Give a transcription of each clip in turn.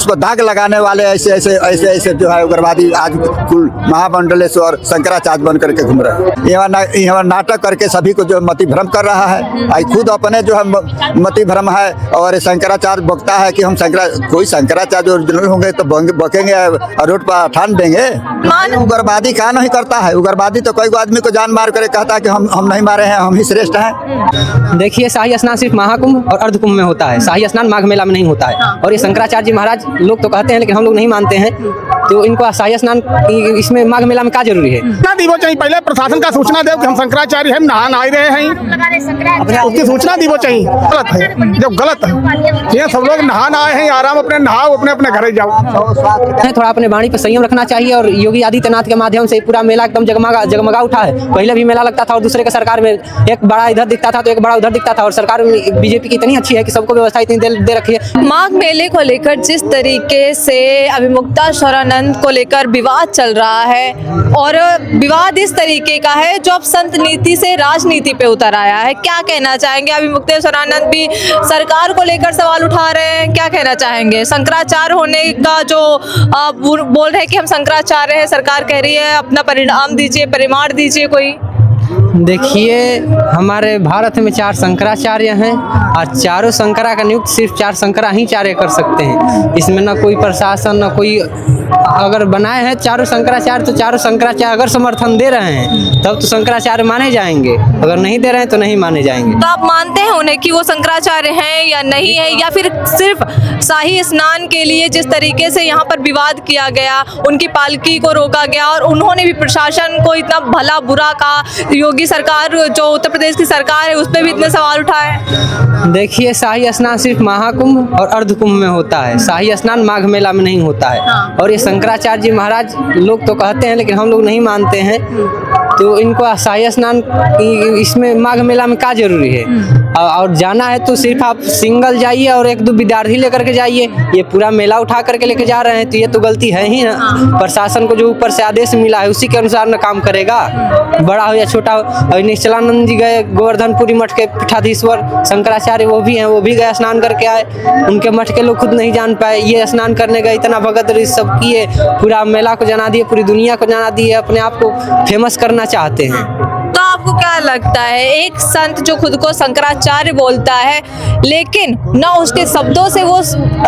उसको दाग लगाने वाले ऐसे ऐसे ऐसे ऐसे जो है उग्रवादी आज कुल महामंडलेश्वर शंकराचार्य बन करके घूम रहे हैं। यहाँ नाटक करके सभी को जो मति भ्रम कर रहा है। आई खुद अपने जो है मति भ्रम है और शंकराचार्य बकता है कि हम कोई शंकराचार्य ओरिजिनल होंगे तो बकेंगे और रोड पर ठान देंगे। उग्रवादी क्या नहीं करता है। उग्रवादी तो कई आदमी को जान मार कर कहता है कि हम नहीं मारे हैं, हम ही श्रेष्ठ हैं। देखिए, शाही स्नान सिर्फ महाकुंभ और अर्धकुंभ में होता है। शाही स्नान माघ मेला में नहीं होता है। और ये शंकराचार्य जी महाराज लोग तो कहते हैं, लेकिन हम लोग नहीं मानते हैं। तो इनको शाही स्नान इसमें माघ मेला में क्या जरूरी है? दीवो चाहिए, पहले प्रशासन का सूचना दे कि हम शंकराचार्य हम नहा नहीं रहे हैं, उसकी सूचना दीवो चाहिए। गलत है, जब गलत है ये सब लोग नहा आए हैं, आराम अपने नहाओ, अपने अपने घरे जाओ। थोड़ा अपने वाणी पर संयम रखना चाहिए। और योगी आदित्यनाथ के माध्यम से पूरा मेला एकदम जगमगा उठा है। पहले भी मेला लगता था और दूसरे के सरकार में एक बड़ा इधर दिखता था तो एक बड़ा उधर दिखता था। और सरकार बीजेपी की इतनी अच्छी है कि सबको व्यवस्था इतनी दे रखी है। माघ मेले को लेकर जिस तरीके से अभिमुक्तेश्वरानंद को लेकर विवाद चल रहा है, और विवाद इस तरीके का है जो अब संत नीति से राजनीति पे उतर आया है, क्या कहना चाहेंगे? अभिमुक्तेश्वरानंद भी सरकार को लेकर सवाल उठा रहे हैं, क्या कहना चाहेंगे? शंकराचार्य होने का जो बोल रहे हैं कि हम शंकराचार्य हैं, सरकार कह रही है अपना परिणाम दीजिए, परिमाण दीजिए कोई। देखिए, हमारे भारत में 4 शंकराचार्य हैं और चारों शंकरा का नियुक्त सिर्फ 4 शंकरा ही चार्य कर सकते हैं। इसमें ना कोई प्रशासन ना कोई, अगर बनाए हैं चारों शंकराचार्य तो चारों शंकराचार्य अगर समर्थन दे रहे हैं तब तो शंकराचार्य माने जाएंगे, अगर नहीं दे रहे हैं तो नहीं माने जाएंगे। तो आप मानते हैं उन्हें कि वो शंकराचार्य हैं या नहीं है, या फिर सिर्फ शाही स्नान के लिए जिस तरीके से यहाँ पर विवाद किया गया, उनकी पालकी को रोका गया और उन्होंने भी प्रशासन को इतना भला बुरा कहा, योगी सरकार जो उत्तर प्रदेश की सरकार है उस पर भी इतने सवाल उठाए? देखिए, शाही स्नान सिर्फ महाकुंभ और अर्धकुंभ में होता है। शाही स्नान माघ मेला में नहीं होता है। और ये शंकराचार्य जी महाराज लोग तो कहते हैं, लेकिन हम लोग नहीं मानते हैं। तो इनको शाही स्नान इसमें माघ मेला में क्या जरूरी है? और जाना है तो सिर्फ आप सिंगल जाइए और 1-2 विद्यार्थी लेकर के जाइए। ये पूरा मेला उठा करके लेके जा रहे हैं तो ये तो गलती है ही ना। प्रशासन को जो ऊपर से आदेश मिला है उसी के अनुसार ना काम करेगा, बड़ा हो या छोटा हो। निश्चलानंद जी गए गोवर्धनपुरी मठ के पीठाधीश्वर शंकराचार्य, वो भी हैं, वो भी गए स्नान करके आए। उनके मठ के लोग खुद नहीं जान पाए, ये स्नान करने गए, इतना भगत सब किए, पूरा मेला को जना दिए, पूरी दुनिया को जना दिए, अपने आप को फेमस करना चाहते हैं। तो आपको क्या लगता है, एक संत जो खुद को शंकराचार्य बोलता है लेकिन ना उसके शब्दों से वो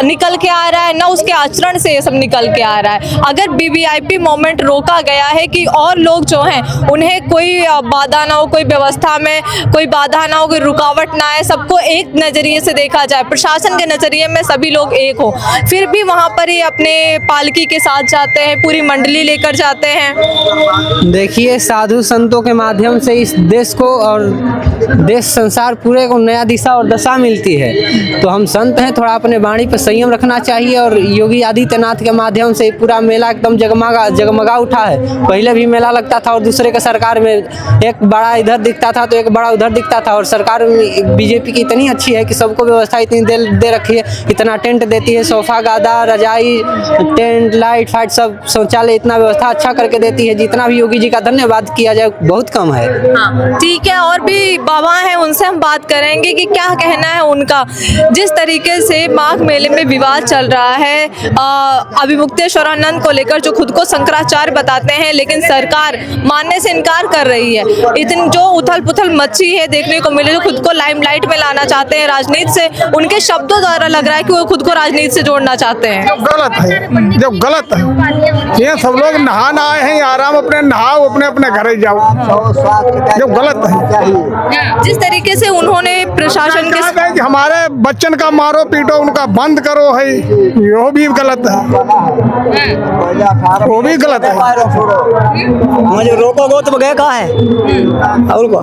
निकल के आ रहा है, ना उसके आचरण से ये सब निकल के आ रहा है, अगर वीवीआईपी मोमेंट रोका गया है कि और लोग जो हैं उन्हें कोई बाधा ना हो, कोई व्यवस्था में कोई बाधा ना हो, कोई रुकावट ना आए, सबको एक नज़रिए से देखा जाए, प्रशासन के नज़रिए में सभी लोग एक हो, फिर भी वहाँ पर ही अपने पालकी के साथ जाते हैं, पूरी मंडली लेकर जाते हैं। देखिए, साधु संतों के माध्यम से इस देश को और देश संसार पूरे को नया दिशा और दशा मिलती है। तो हम संत हैं, थोड़ा अपने वाणी पर संयम रखना चाहिए। और योगी आदित्यनाथ के माध्यम से पूरा मेला एकदम जगमगा उठा है। पहले भी मेला लगता था और दूसरे के सरकार में एक बड़ा इधर दिखता था तो एक बड़ा उधर दिखता था। और सरकार बीजेपी की इतनी अच्छी है कि सबको व्यवस्था इतनी दे रखी है, इतना टेंट देती है, सोफा गादा रजाई टेंट लाइट फाइट सब शौचालय, इतना व्यवस्था अच्छा करके देती है। जितना भी योगी जी का धन्यवाद किया जाए बहुत कम है। हाँ, ठीक है, और भी बाबा हैं उनसे हम बात करेंगे कि क्या कहना है उनका। जिस तरीके से माघ मेले में विवाद चल रहा है अभिमुक्तेश्वरानंद को लेकर, जो खुद को शंकराचार्य बताते हैं लेकिन सरकार मानने से इनकार कर रही है, इतनी जो उथल पुथल मची है देखने को मिले, जो खुद को लाइमलाइट में लाना चाहते हैं राजनीति से, उनके शब्दों द्वारा लग रहा है कि वो खुद को राजनीति से जोड़ना चाहते हैं। गलत है, जब गलत है ये सब लोग नहा आए हैं, आराम अपने नहाओ, अपने अपने घरे जाओ, जब गलत है। जिस तरीके से उन्होंने प्रशासन के हमारे बच्चन का मारो पीटो उनका बंद करो है, यो भी गलत है, वो भी गलत है। मुझे रोकोगे तो गए कहाँ है? और को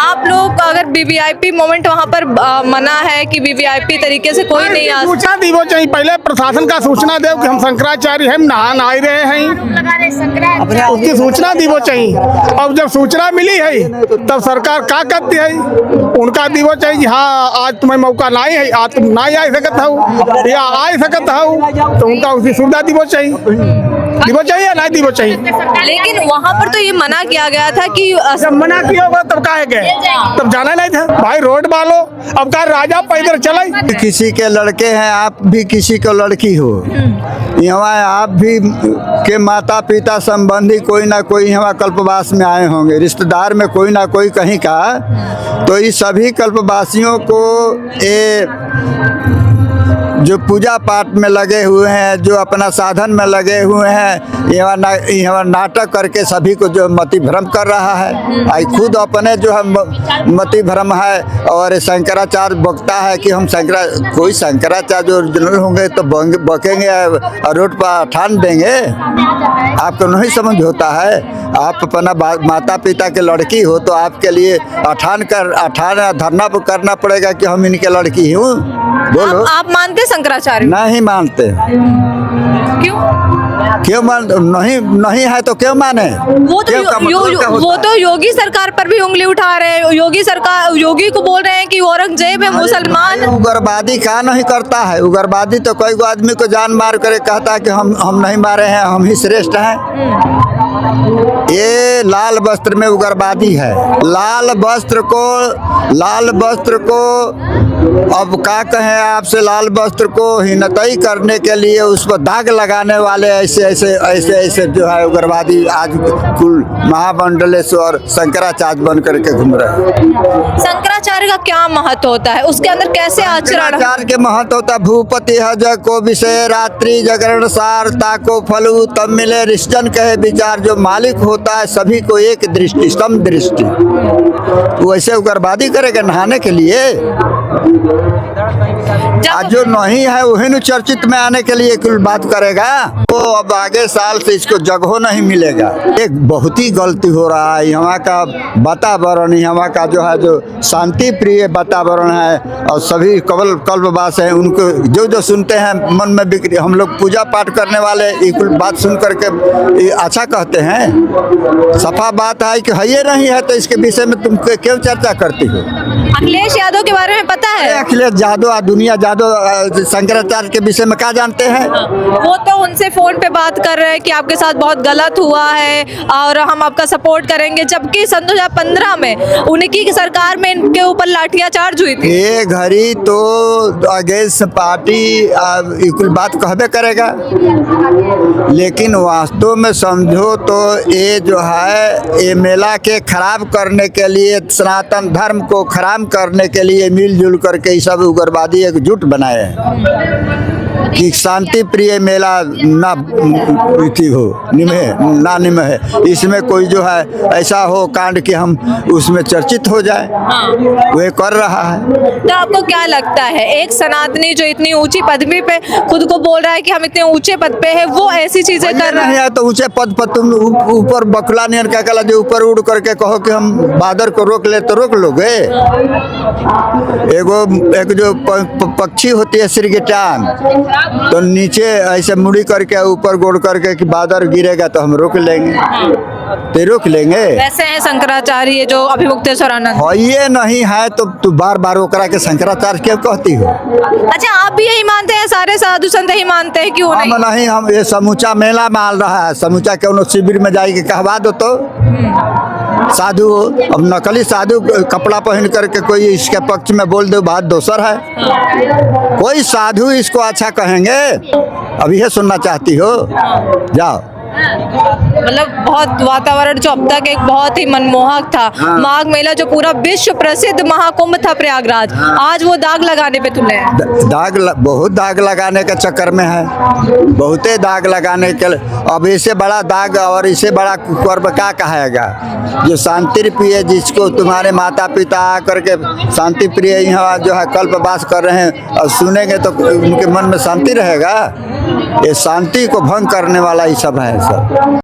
आप लोग अगर वीवीआईपी मोमेंट वहाँ पर मना है कि वीवीआईपी तरीके से कोई नहीं आ, सूचना दीवो चाहिए, पहले प्रशासन का सूचना दे कि हम शंकराचार्य हम नहा नहीं रहे हैं, उसकी सूचना दीवो चाहिए। अब जब सूचना मिली है तब सरकार क्या करती है, उनका दीवो चाहिए हाँ आज तुम्हें मौका नहीं है, आज तुम नहीं आ सकते हो या आ सकते हो, तो उनका उसकी सुविधा दीवो चाहिए। दिवो चाहिए या नहीं दिवो चाहिए। लेकिन वहाँ पर तो ये मना किया गया था कि जब मना किया होगा तब काहे गए, तब जाना नहीं था भाई। रोड वालो अब का राजा पैदल चले। किसी के लड़के हैं, आप भी किसी को लड़की हो, यहाँ आप भी के माता पिता संबंधी कोई ना कोई यहाँ कल्पवास में आए होंगे, रिश्तेदार में कोई ना कोई कहीं का। तो इस सभी कल्पवासियों को ये जो पूजा पाठ में लगे हुए हैं, जो अपना साधन में लगे हुए हैं, यहाँ नाटक करके सभी को जो मति भ्रम कर रहा है। आई खुद अपने जो है मति भ्रम है। और शंकराचार्य बकता है कि हम कोई शंकराचार्य जो ओरिजिनल होंगे तो बकेंगे और रोड पर ठान देंगे। आपको नहीं समझ होता है। आप अपना माता पिता के लड़की हो तो आपके लिए अठान धरना करना पड़ेगा कि हम इनके लड़की हूँ। बोलो, आप मानते शंकराचार्य? नहीं मानते। क्यों नहीं है तो क्यों माने? वो तो योगी सरकार पर भी उंगली उठा रहे हैं। योगी को बोल रहे हैं कि औरंगजेब है मुसलमान। उग्रवादी क्या नहीं करता है? उग्रवादी तो कोई आदमी को जान मार कर कहता है कि हम नहीं मारे हैं, हम ही श्रेष्ठ हैं। ये लाल वस्त्र में उग्रवादी है। लाल वस्त्र को अब क्या कहें आपसे, लाल वस्त्र को हीनताई करने के लिए उस पर दाग लगाने वाले ऐसे जो है उग्रवादी आज कुल महामंडलेश्वर शंकराचार्य बन करके घूम रहे हैं। शंकराचार्य का क्या महत्व होता है? उसके अंदर कैसे आचरण? शंकराचार्य के महत्व होता है भूपति हज को विषय रात्रि जागरण सार ताको फलू तब मिले ऋषजन कहे विचार। जो मालिक होता है सभी को एक दृष्टि सम दृष्टि, वैसे उग्रवादी करेगा नहाने के लिए। आज जो नहीं है वही न चर्चित में आने के लिए कुल बात करेगा। तो अब आगे साल से इसको जगह नहीं मिलेगा। एक बहुत ही गलती हो रहा है। यहाँ का वातावरण, यहाँ का जो है जो शांति प्रिय वातावरण है और सभी कल्पवास हैं, उनको जो सुनते हैं मन में बिक्री। हम लोग पूजा पाठ करने वाले ये कुल बात सुन करके अच्छा कहते हैं। सफा बात है कि है ये नहीं है तो इसके विषय में तुम क्यों चर्चा करती हो? अखिलेश यादव के बारे में पता है? अखिलेश यादव दुनिया यादव शंकराचार्य के विषय में क्या जानते हैं? वो तो उनसे फोन पे बात कर रहे हैं कि आपके साथ बहुत गलत हुआ है और हम आपका सपोर्ट करेंगे, जबकि सन 2015 में उनकी की सरकार में इनके ऊपर लाठियाचार्ज हुई थी। ये घड़ी तो अगेंस्ट पार्टी कुल बात कहबे करेगा, लेकिन वास्तव में समझो तो ये जो है ये मेला के खराब करने के लिए, सनातन धर्म को खराब करने के लिए मिलजुल करके ये सब उग्रवादी एकजुट बनाए हैं कि शांति प्रिय मेला ना निमहे। इसमें कोई जो है ऐसा हो कांड कि हम उसमें चर्चित हो जाए, वो कर रहा है। तो आपको क्या लगता है एक सनातनी जो इतनी ऊंची पदवी पे खुद को बोल रहा है कि हम इतने ऊंचे पद पे है, वो ऐसी चीजें कर रहा है? तो ऊंचे पद पर तुम ऊपर बकुला नियन क्या कला जो ऊपर उड़ करके कहो कि हम बादर को रोक ले तो रोक लोगे? एक जो पक्षी होती है श्रीगिटान, तो नीचे ऐसे मुड़ी करके ऊपर गोड़ करके कि बादल गिरेगा तो हम रोक लेंगे, तो रोक लेंगे। वैसे है शंकराचार्य जो अभिमुक्तेश्वर आनंद, ये नहीं है तो तू बार बार ओकरा के शंकराचार्य क्यों कहती हो? अच्छा, आप भी यही मानते हैं? सारे साधु संत यही मानते हैं? क्यों नहीं? हम ये समूचा मेला माल रहा है, समूचा क्यों शिविर में जाएगी कहवा दो तो साधु। अब नकली साधु कपड़ा पहन करके कोई इसके पक्ष में बोल दो, बात दोसर है। कोई साधु इसको अच्छा कहेंगे? अब यह सुनना चाहती हो? जाओ। मतलब बहुत वातावरण जो अब तक एक बहुत ही मनमोहक था। माघ मेला जो पूरा विश्व प्रसिद्ध महाकुंभ था प्रयागराज, आज वो दाग लगाने पे तुले हैं। बहुत दाग लगाने के चक्कर में है, बहुते दाग लगाने के। अब इससे बड़ा दाग और इससे बड़ा कर्म क्या कहेगा? जो शांति प्रिय, जिसको तुम्हारे माता पिता आकर के शांति प्रिय यहाँ जो है कल्पवास कर रहे हैं और सुनेंगे तो उनके मन में शांति रहेगा? ये शांति को भंग करने वाला ही सब है सब।